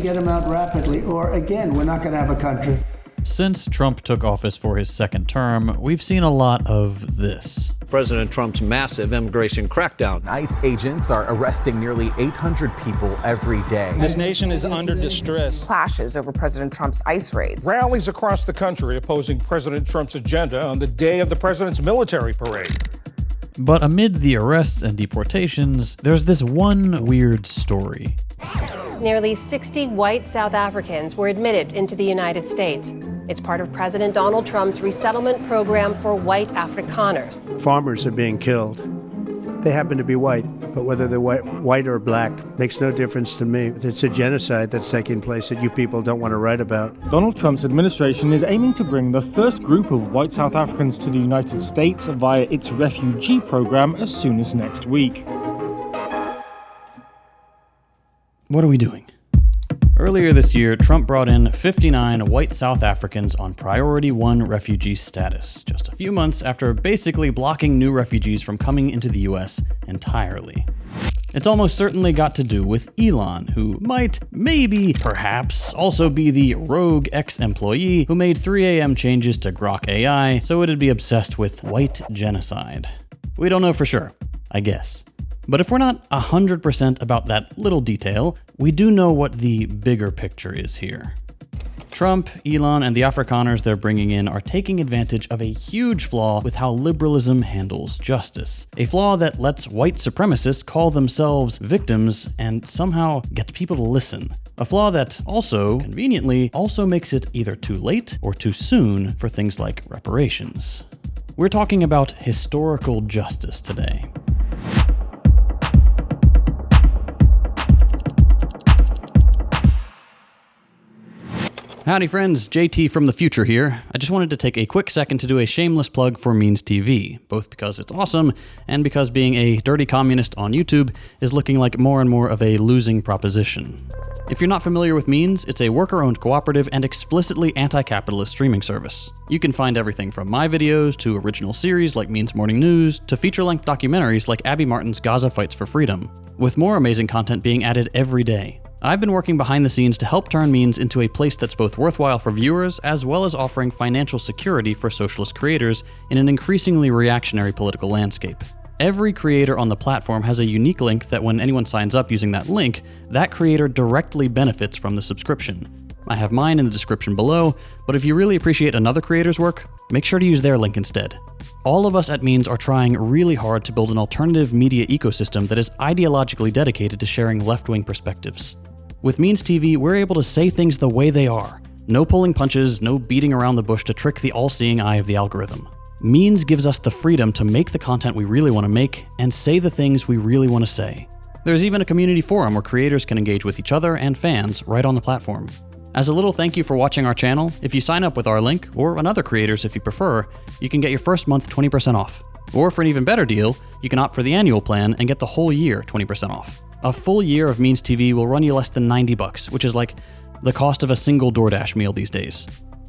get them out rapidly, or again, we're not going to have a country. Since Trump took office for his second term, we've seen a lot of this. President Trump's massive immigration crackdown. ICE agents are arresting nearly 800 people every day. This nation is under distress. Clashes over President Trump's ICE raids. Rallies across the country opposing President Trump's agenda on the day of the president's military parade. But amid the arrests and deportations, there's this one weird story. Nearly 60 white South Africans were admitted into the United States. It's part of President Donald Trump's resettlement program for white Afrikaners. Farmers are being killed. They happen to be white, but whether they're white or black makes no difference to me. It's a genocide that's taking place that you people don't want to write about. Donald Trump's administration is aiming to bring the first group of white South Africans to the United States via its refugee program as soon as next week. What are we doing? Earlier this year, Trump brought in 59 white South Africans on Priority 1 refugee status, just a few months after basically blocking new refugees from coming into the US entirely. It's almost certainly got to do with Elon, who might, maybe, perhaps, also be the rogue ex-employee who made 3 a.m. changes to Grok AI so it'd be obsessed with white genocide. We don't know for sure, I guess. But if we're not 100% about that little detail, we do know what the bigger picture is here. Trump, Elon, and the Afrikaners they're bringing in are taking advantage of a huge flaw with how liberalism handles justice. A flaw that lets white supremacists call themselves victims and somehow gets people to listen. A flaw that also, conveniently, also makes it either too late or too soon for things like reparations. We're talking about historical justice today. Howdy friends, JT from the future here. I just wanted to take a quick second to do a shameless plug for Means TV, both because it's awesome and because being a dirty communist on YouTube is looking like more and more of a losing proposition. If you're not familiar with Means, it's a worker-owned cooperative and explicitly anti-capitalist streaming service. You can find everything from my videos to original series like Means Morning News to feature-length documentaries like Abby Martin's Gaza Fights for Freedom, with more amazing content being added every day. I've been working behind the scenes to help turn Means into a place that's both worthwhile for viewers as well as offering financial security for socialist creators in an increasingly reactionary political landscape. Every creator on the platform has a unique link that when anyone signs up using that link, that creator directly benefits from the subscription. I have mine in the description below, but if you really appreciate another creator's work, make sure to use their link instead. All of us at Means are trying really hard to build an alternative media ecosystem that is ideologically dedicated to sharing left-wing perspectives. With Means TV, we're able to say things the way they are. No pulling punches, no beating around the bush to trick the all-seeing eye of the algorithm. Means gives us the freedom to make the content we really want to make and say the things we really want to say. There's even a community forum where creators can engage with each other and fans right on the platform. As a little thank you for watching our channel, if you sign up with our link, or another creator's if you prefer, you can get your first month 20% off. Or for an even better deal, you can opt for the annual plan and get the whole year 20% off. A full year of Means TV will run you less than $90, which is like the cost of a single DoorDash meal these days.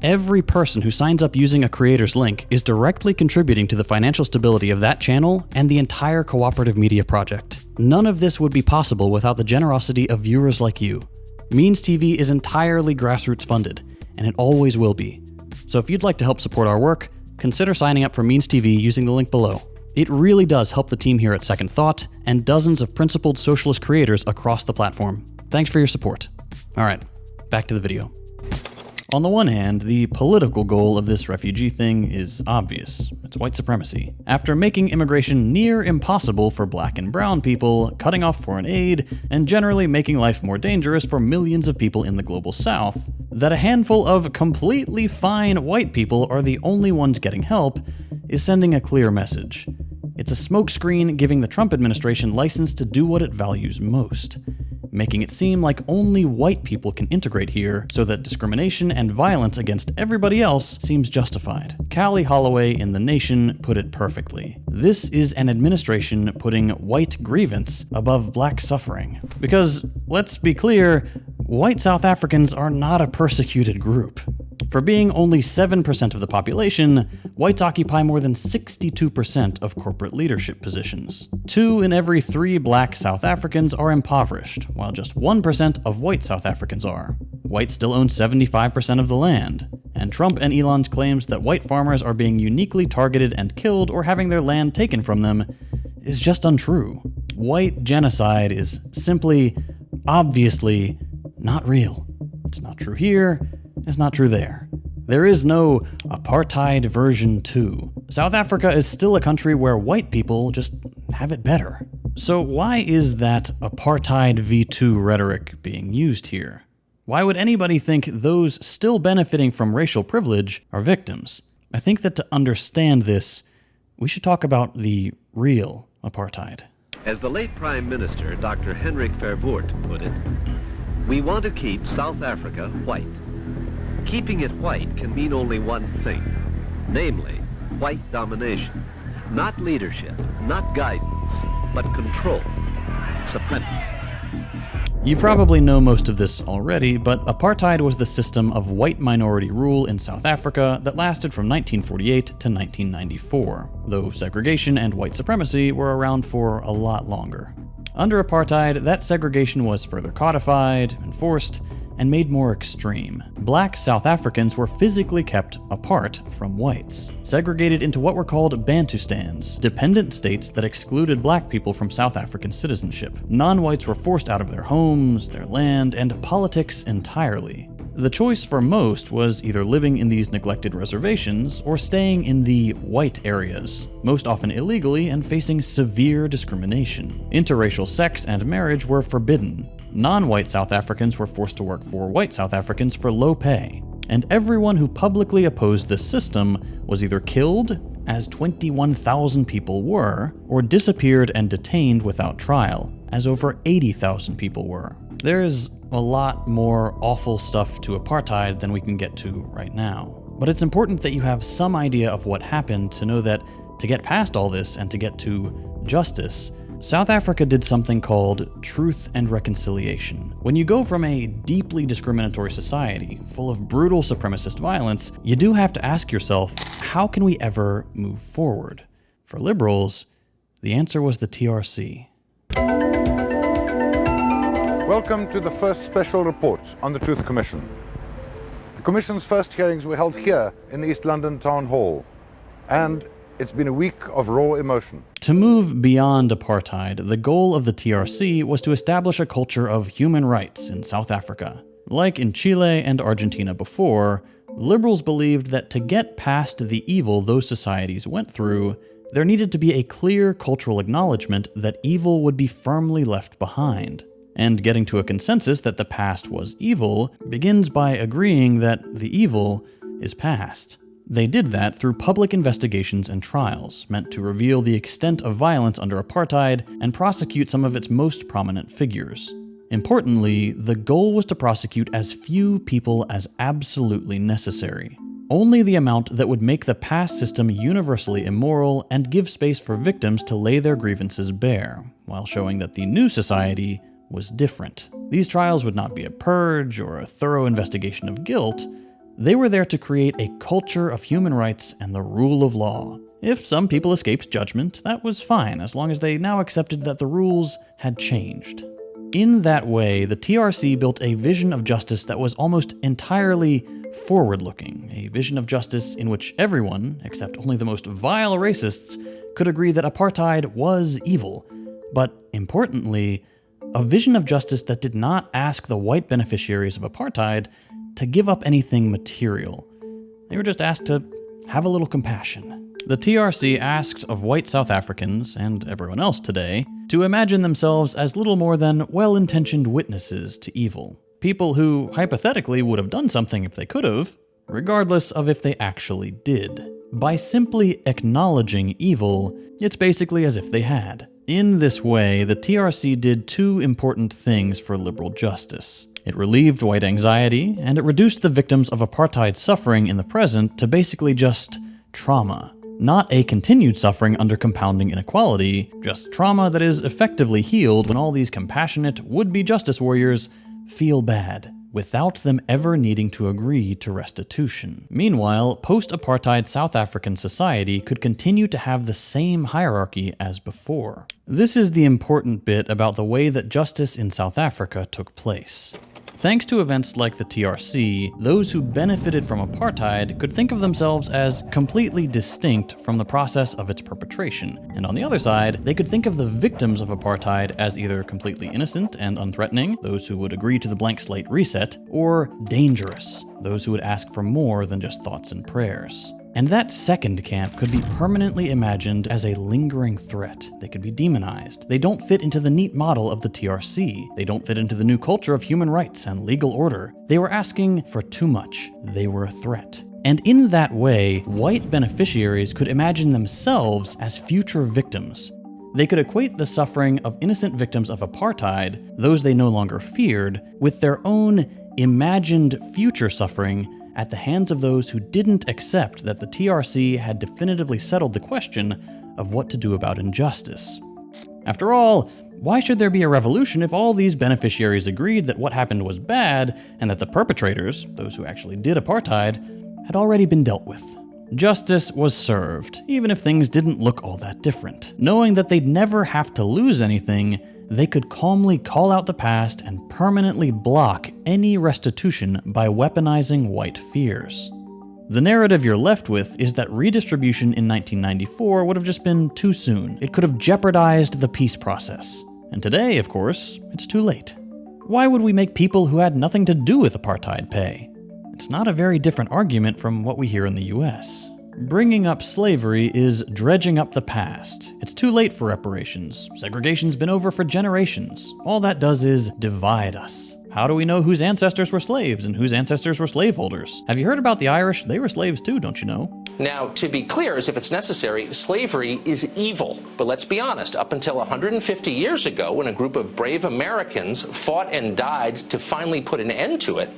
Every person who signs up using a creator's link is directly contributing to the financial stability of that channel and the entire cooperative media project. None of this would be possible without the generosity of viewers like you. Means TV is entirely grassroots funded, and it always will be. So if you'd like to help support our work, consider signing up for Means TV using the link below. It really does help the team here at Second Thought and dozens of principled socialist creators across the platform. Thanks for your support. All right, back to the video. On the one hand, the political goal of this refugee thing is obvious. It's white supremacy. After making immigration near impossible for black and brown people, cutting off foreign aid, and generally making life more dangerous for millions of people in the global south, that a handful of completely fine white people are the only ones getting help is sending a clear message. It's a smokescreen giving the Trump administration license to do what it values most, making it seem like only white people can integrate here so that discrimination and violence against everybody else seems justified. Callie Holloway in The Nation put it perfectly. This is an administration putting white grievance above black suffering. Because, let's be clear, white South Africans are not a persecuted group. For being only 7% of the population, whites occupy more than 62% of corporate leadership positions. 2 in every 3 black South Africans are impoverished, while just 1% of white South Africans are. Whites still own 75% of the land, and Trump and Elon's claims that white farmers are being uniquely targeted and killed or having their land taken from them is just untrue. White genocide is simply, obviously, not real. It's not true here, it's not true there. There is no apartheid version 2. South Africa is still a country where white people just have it better. So why is that apartheid v2 rhetoric being used here? Why would anybody think those still benefiting from racial privilege are victims? I think that to understand this, we should talk about the real apartheid. As the late Prime Minister, Dr. Hendrik Verwoerd, put it, we want to keep South Africa white. Keeping it white can mean only one thing, namely, white domination. Not leadership, not guidance, but control, supremacy. You probably know most of this already, but apartheid was the system of white minority rule in South Africa that lasted from 1948 to 1994, though segregation and white supremacy were around for a lot longer. Under apartheid, that segregation was further codified, enforced, and made more extreme. Black South Africans were physically kept apart from whites, segregated into what were called Bantustans, dependent states that excluded black people from South African citizenship. Non-whites were forced out of their homes, their land, and politics entirely. The choice for most was either living in these neglected reservations or staying in the white areas, most often illegally and facing severe discrimination. Interracial sex and marriage were forbidden. Non-white South Africans were forced to work for white South Africans for low pay. And everyone who publicly opposed this system was either killed, as 21,000 people were, or disappeared and detained without trial, as over 80,000 people were. There's a lot more awful stuff to apartheid than we can get to right now. But it's important that you have some idea of what happened to know that to get past all this and to get to justice, South Africa did something called truth and reconciliation. When you go from a deeply discriminatory society full of brutal supremacist violence, you do have to ask yourself, how can we ever move forward? For liberals, the answer was the TRC. Welcome to the first special report on the Truth Commission. The Commission's first hearings were held here in the East London Town Hall, and it's been a week of raw emotion. To move beyond apartheid, the goal of the TRC was to establish a culture of human rights in South Africa. Like in Chile and Argentina before, liberals believed that to get past the evil those societies went through, there needed to be a clear cultural acknowledgement that evil would be firmly left behind. And getting to a consensus that the past was evil begins by agreeing that the evil is past. They did that through public investigations and trials, meant to reveal the extent of violence under apartheid and prosecute some of its most prominent figures. Importantly, the goal was to prosecute as few people as absolutely necessary. Only the amount that would make the past system universally immoral and give space for victims to lay their grievances bare, while showing that the new society was different. These trials would not be a purge or a thorough investigation of guilt. They were there to create a culture of human rights and the rule of law. If some people escaped judgment, that was fine, as long as they now accepted that the rules had changed. In that way, the TRC built a vision of justice that was almost entirely forward-looking, a vision of justice in which everyone, except only the most vile racists, could agree that apartheid was evil. But importantly, a vision of justice that did not ask the white beneficiaries of apartheid to give up anything material. They were just asked to have a little compassion. The TRC asked of white South Africans, and everyone else today, to imagine themselves as little more than well-intentioned witnesses to evil. People who, hypothetically, would have done something if they could have, regardless of if they actually did. By simply acknowledging evil, it's basically as if they had. In this way, the TRC did two important things for liberal justice. It relieved white anxiety, and it reduced the victims of apartheid suffering in the present to basically just trauma. Not a continued suffering under compounding inequality, just trauma that is effectively healed when all these compassionate, would-be justice warriors feel bad. without them ever needing to agree to restitution. Meanwhile, post-apartheid South African society could continue to have the same hierarchy as before. This is the important bit about the way that justice in South Africa took place. Thanks to events like the TRC, those who benefited from apartheid could think of themselves as completely distinct from the process of its perpetration. And on the other side, they could think of the victims of apartheid as either completely innocent and unthreatening, those who would agree to the blank slate reset, or dangerous, those who would ask for more than just thoughts and prayers. And that second camp could be permanently imagined as a lingering threat. They could be demonized. They don't fit into the neat model of the TRC. They don't fit into the new culture of human rights and legal order. They were asking for too much. They were a threat. And in that way, white beneficiaries could imagine themselves as future victims. They could equate the suffering of innocent victims of apartheid, those they no longer feared, with their own imagined future suffering at the hands of those who didn't accept that the TRC had definitively settled the question of what to do about injustice. After all, why should there be a revolution if all these beneficiaries agreed that what happened was bad and that the perpetrators, those who actually did apartheid, had already been dealt with? Justice was served, even if things didn't look all that different. Knowing that they'd never have to lose anything, they could calmly call out the past and permanently block any restitution by weaponizing white fears. The narrative you're left with is that redistribution in 1994 would have just been too soon. It could have jeopardized the peace process. And today, of course, it's too late. Why would we make people who had nothing to do with apartheid pay? It's not a very different argument from what we hear in the US. Bringing up slavery is dredging up the past. It's too late for reparations. Segregation's been over for generations. All that does is divide us. How do we know whose ancestors were slaves and whose ancestors were slaveholders? Have you heard about the Irish? They were slaves too, don't you know? Now, to be clear, as if it's necessary, slavery is evil. But let's be honest, up until 150 years ago, when a group of brave Americans fought and died to finally put an end to it,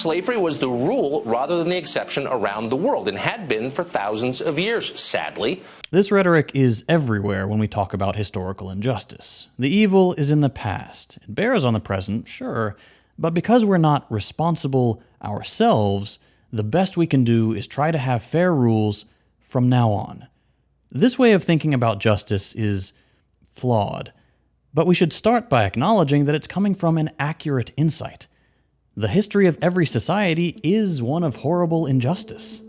slavery was the rule rather than the exception around the world, and had been for thousands of years, sadly. This rhetoric is everywhere when we talk about historical injustice. The evil is in the past. It bears on the present, sure, but because we're not responsible ourselves, the best we can do is try to have fair rules from now on. This way of thinking about justice is flawed, but we should start by acknowledging that it's coming from an accurate insight. The history of every society is one of horrible injustice.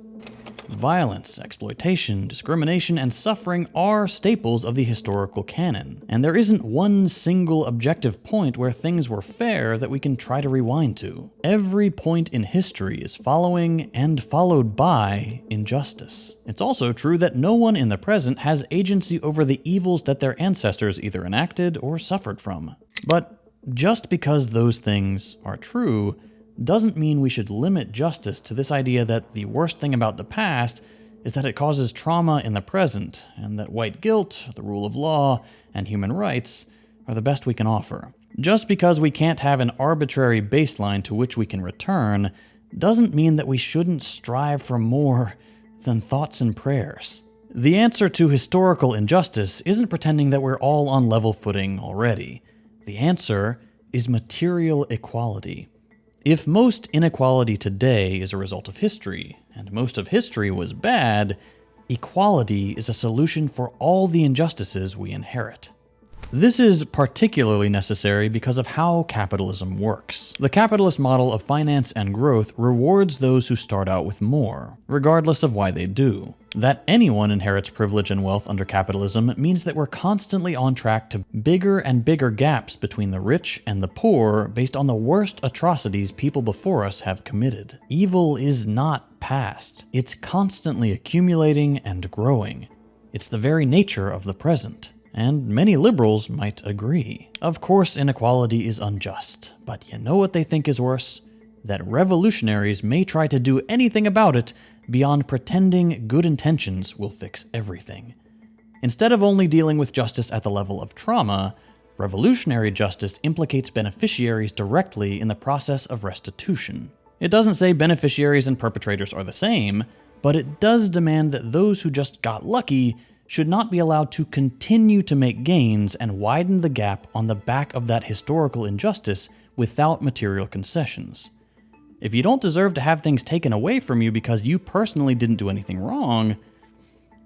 Violence, exploitation, discrimination, and suffering are staples of the historical canon, and there isn't one single objective point where things were fair that we can try to rewind to. Every point in history is following and followed by injustice. It's also true that no one in the present has agency over the evils that their ancestors either enacted or suffered from. But just because those things are true doesn't mean we should limit justice to this idea that the worst thing about the past is that it causes trauma in the present, and that white guilt, the rule of law, and human rights are the best we can offer. Just because we can't have an arbitrary baseline to which we can return doesn't mean that we shouldn't strive for more than thoughts and prayers. The answer to historical injustice isn't pretending that we're all on level footing already. The answer is material equality. If most inequality today is a result of history, and most of history was bad, equality is a solution for all the injustices we inherit. This is particularly necessary because of how capitalism works. The capitalist model of finance and growth rewards those who start out with more, regardless of why they do. That anyone inherits privilege and wealth under capitalism means that we're constantly on track to bigger and bigger gaps between the rich and the poor based on the worst atrocities people before us have committed. Evil is not past. It's constantly accumulating and growing. It's the very nature of the present. And many liberals might agree. Of course, inequality is unjust, but you know what they think is worse? That revolutionaries may try to do anything about it beyond pretending good intentions will fix everything. Instead of only dealing with justice at the level of trauma, revolutionary justice implicates beneficiaries directly in the process of restitution. It doesn't say beneficiaries and perpetrators are the same, but it does demand that those who just got lucky should not be allowed to continue to make gains and widen the gap on the back of that historical injustice without material concessions. If you don't deserve to have things taken away from you because you personally didn't do anything wrong,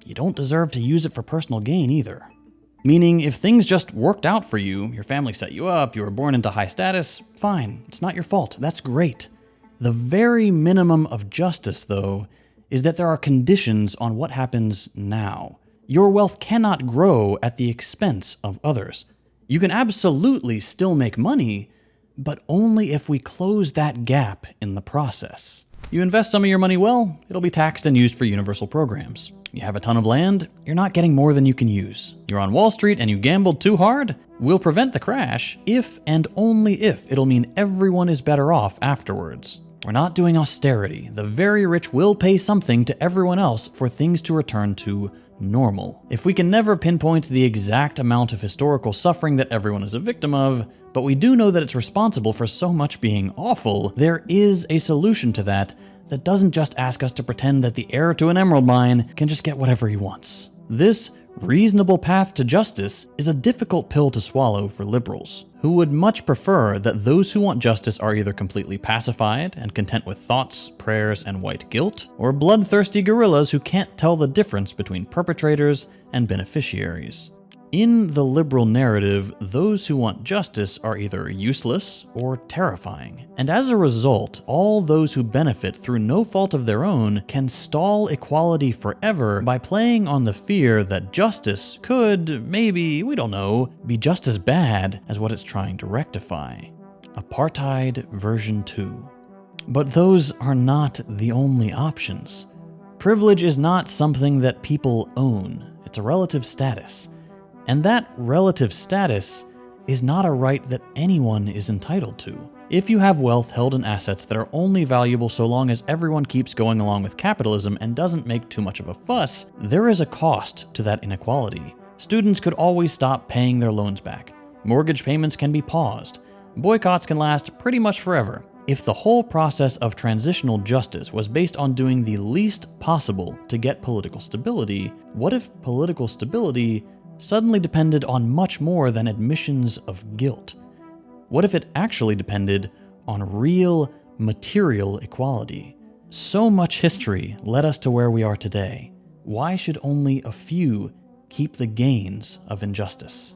you don't deserve to use it for personal gain either. Meaning, if things just worked out for you, your family set you up, you were born into high status, fine, it's not your fault, that's great. The very minimum of justice, though, is that there are conditions on what happens now. Your wealth cannot grow at the expense of others. You can absolutely still make money, but only if we close that gap in the process. You invest some of your money well, it'll be taxed and used for universal programs. You have a ton of land, you're not getting more than you can use. You're on Wall Street and you gambled too hard? We'll prevent the crash if and only if it'll mean everyone is better off afterwards. We're not doing austerity. The very rich will pay something to everyone else for things to return to normal. If we can never pinpoint the exact amount of historical suffering that everyone is a victim of, but we do know that it's responsible for so much being awful, there is a solution to that doesn't just ask us to pretend that the heir to an emerald mine can just get whatever he wants. This reasonable path to justice is a difficult pill to swallow for liberals, who would much prefer that those who want justice are either completely pacified and content with thoughts, prayers, and white guilt, or bloodthirsty guerrillas who can't tell the difference between perpetrators and beneficiaries. In the liberal narrative, those who want justice are either useless or terrifying. And as a result, all those who benefit through no fault of their own can stall equality forever by playing on the fear that justice could, maybe, we don't know, be just as bad as what it's trying to rectify. Apartheid version 2. But those are not the only options. Privilege is not something that people own. It's a relative status. And that relative status is not a right that anyone is entitled to. If you have wealth held in assets that are only valuable so long as everyone keeps going along with capitalism and doesn't make too much of a fuss, there is a cost to that inequality. Students could always stop paying their loans back. Mortgage payments can be paused. Boycotts can last pretty much forever. If the whole process of transitional justice was based on doing the least possible to get political stability, what if political stability suddenly depended on much more than admissions of guilt? What if it actually depended on real material equality? So much history led us to where we are today. Why should only a few keep the gains of injustice?